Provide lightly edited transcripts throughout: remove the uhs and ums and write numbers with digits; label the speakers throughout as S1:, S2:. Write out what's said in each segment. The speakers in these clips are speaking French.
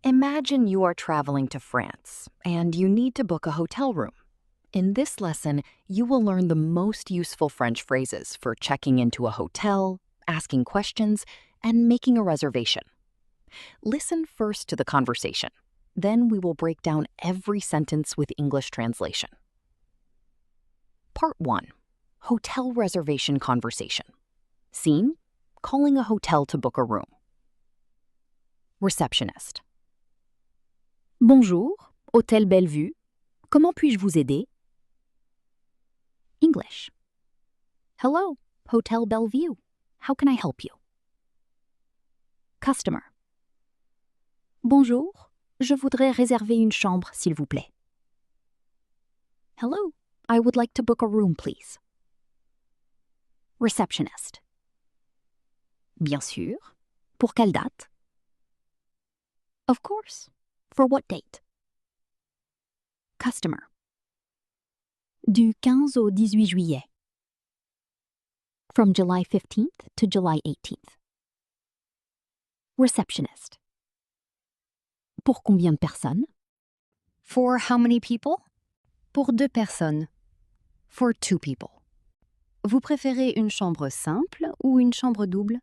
S1: Imagine you are traveling to France and you need to book a hotel room. In this lesson, you will learn the most useful French phrases for checking into a hotel, asking questions, and making a reservation. Listen first to the conversation. Then we will break down every sentence with English translation. Part 1. Hotel reservation conversation. Scene: calling a hotel to book a room. Receptionist. Bonjour, Hôtel Bellevue. Comment puis-je vous aider? English. Hello, Hotel Bellevue. How can I help you? Customer. Bonjour, je voudrais réserver une chambre, s'il vous plaît. Hello, I would like to book a room, please. Receptionist. Bien sûr. Pour quelle date? Of course. For what date? Customer. Du 15 au 18 juillet. From July 15th to July 18th. Receptionist. Pour combien de personnes? For how many people? Pour 2 personnes. For 2 people. Vous préférez une chambre simple ou une chambre double?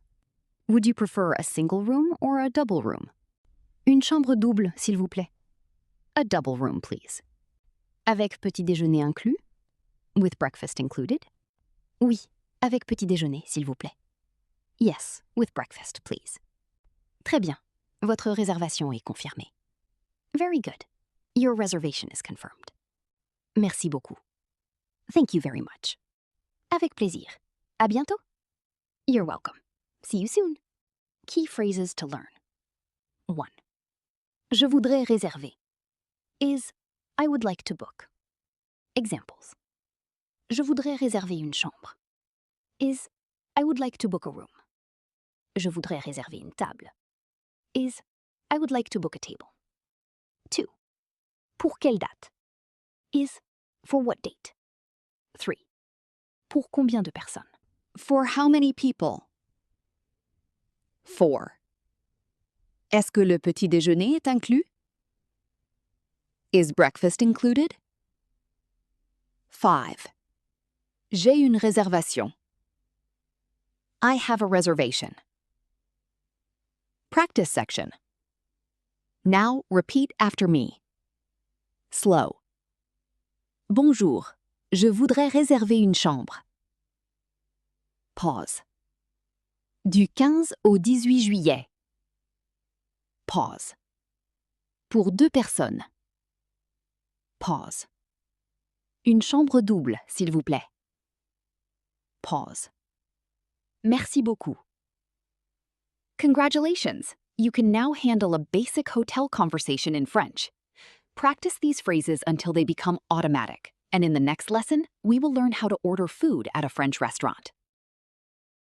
S1: Would you prefer a single room or a double room? Une chambre double, s'il vous plaît. A double room, please. Avec petit déjeuner inclus? With breakfast included? Oui, avec petit déjeuner, s'il vous plaît. Yes, with breakfast, please. Très bien. Votre réservation est confirmée. Very good. Your reservation is confirmed. Merci beaucoup. Thank you very much. Avec plaisir. À bientôt. You're welcome. See you soon. Key phrases to learn. 1. Je voudrais réserver is I would like to book. Examples. Je voudrais réserver une chambre is I would like to book a room. Je voudrais réserver une table is I would like to book a table. 2. Pour quelle date is for what date. 3. Pour combien de personnes? For how many people? 4. Est-ce que le petit déjeuner est inclus? Is breakfast included? 5. J'ai une réservation. I have a reservation. Practice section. Now repeat after me. Slow. Bonjour, je voudrais réserver une chambre. Pause. Du 15 au 18 juillet. Pause. Pour 2 personnes. Pause. Une chambre double, s'il vous plaît. Pause. Merci beaucoup. Congratulations! You can now handle a basic hotel conversation in French. Practice these phrases until they become automatic, and in the next lesson, we will learn how to order food at a French restaurant.